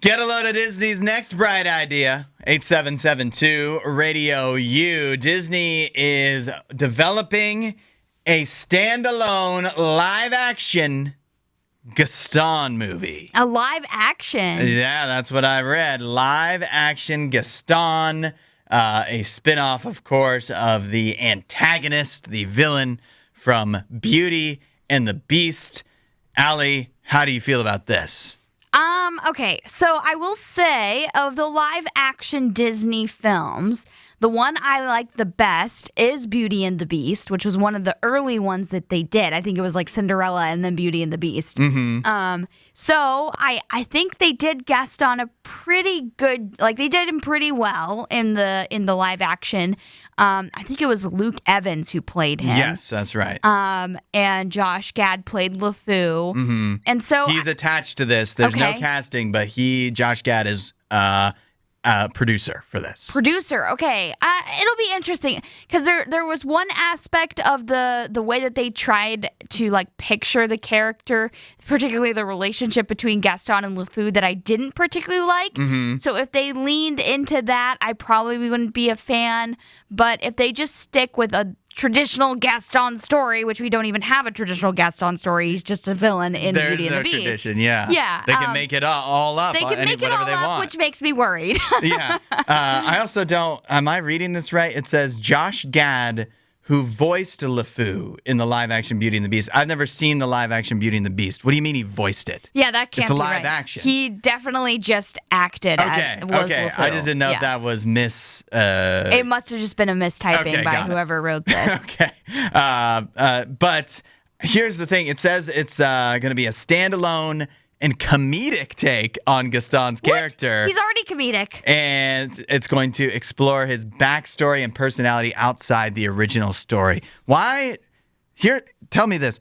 Get a load of Disney's next bright idea. 8772 Radio U. Disney is developing a standalone live-action Gaston movie. A live action? Yeah, that's what I read. Live-action Gaston. A spin-off, of course, of the antagonist, the villain from Beauty and the Beast. Allie, how do you feel about this? Okay, so I will say, of the live-action Disney films, the one I like the best is Beauty and the Beast, which was one of the early ones that they did. I think it was like Cinderella and then Beauty and the Beast. Mm-hmm. So I think they did Gaston a pretty good, like they did him pretty well in the live action. I think it was Luke Evans who played him. Yes, that's right. And Josh Gad played LeFou. Mm-hmm. And so he's attached to this. There's no casting, but Josh Gad is producer for this. Producer, okay. It'll be interesting because there was one aspect of the way that they tried to like picture the character, particularly the relationship between Gaston and LeFou, that I didn't particularly like. Mm-hmm. So if they leaned into that, I probably wouldn't be a fan. But if they just stick with a traditional Gaston story, which we don't even have a traditional Gaston story. He's just a villain in Beauty and the Beast. There's no tradition, yeah. Yeah. They can make it all up. They can make it all up, which makes me worried. Yeah. I also don't, am I reading this right? It says Josh Gad, who voiced LeFou in the live-action Beauty and the Beast. I've never seen the live-action Beauty and the Beast. What do you mean he voiced it? Yeah, that can't be right. It's a live action. He definitely just acted as Okay. LeFou. I just didn't know if that was It must have just been a mistyping by whoever wrote this. Okay. But here's the thing. It says it's going to be a standalone and comedic take on Gaston's character. He's already comedic. And it's going to explore his backstory and personality outside the original story. Why? Here, tell me this.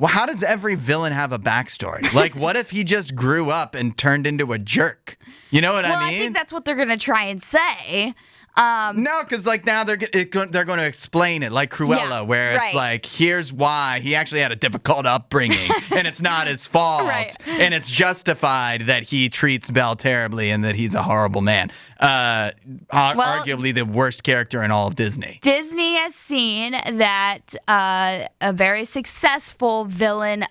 Well, how does every villain have a backstory? Like, what if he just grew up and turned into a jerk? You know what I mean? Well, I think that's what they're going to try and say. No, because like now they're going to explain it like Cruella, where it's like, here's why he actually had a difficult upbringing, and it's not his fault, and it's justified that he treats Belle terribly and that he's a horrible man. Arguably the worst character in all of Disney. Disney has seen that a very successful villain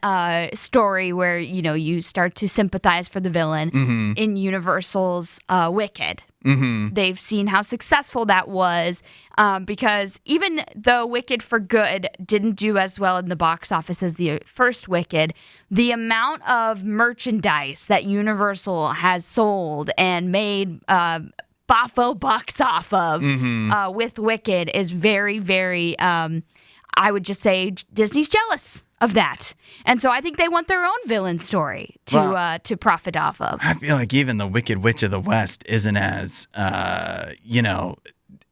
story where you start to sympathize for the villain in Universal's Wicked. Mm-hmm. They've seen how successful that was because even though Wicked for Good didn't do as well in the box office as the first Wicked, the amount of merchandise that Universal has sold and made boffo bucks off of with Wicked is very, very, I would just say Disney's jealous of that. And so I think they want their own villain story to profit off of. I feel like even the Wicked Witch of the West isn't as,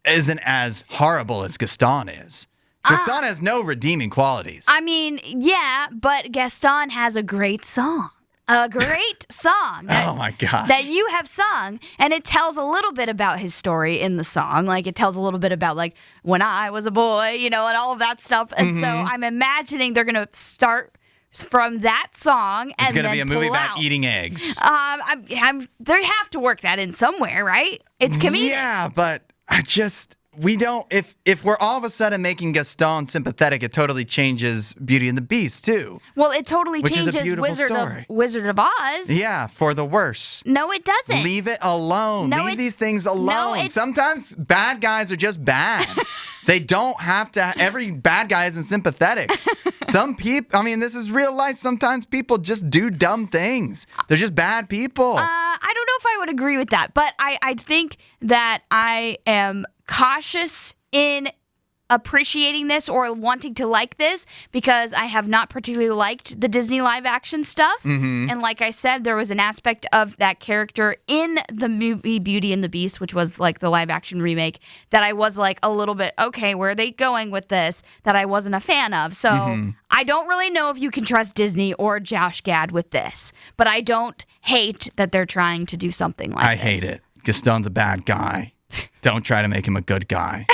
isn't as horrible as Gaston is. Gaston has no redeeming qualities. I mean, yeah, but Gaston has a great song. A great song. Oh, my God. That you have sung, and it tells a little bit about his story in the song. Like, it tells a little bit about, like, when I was a boy, and all of that stuff. And so I'm imagining they're going to start from that song it's and then going to be a movie about out. Eating eggs. They have to work that in somewhere, right? It's comedic. Yeah, but we don't, if we're all of a sudden making Gaston sympathetic, it totally changes Beauty and the Beast, too. Well, it totally changes Wizard of Oz. Yeah, for the worse. No, it doesn't. Leave it alone. Leave these things alone. Sometimes bad guys are just bad. They don't have to, every bad guy isn't sympathetic. Some people, this is real life. Sometimes people just do dumb things. They're just bad people. I don't know if I would agree with that, but I think that I am cautious in appreciating this or wanting to like this because I have not particularly liked the Disney live action stuff. And like I said, there was an aspect of that character in the movie Beauty and the Beast, which was like the live action remake, that I was like a little bit, okay, where are they going with this, that I wasn't a fan of. So I don't really know if you can trust Disney or Josh Gad with this, but I don't hate that they're trying to do something like this. I hate it. Gaston's a bad guy. Don't try to make him a good guy.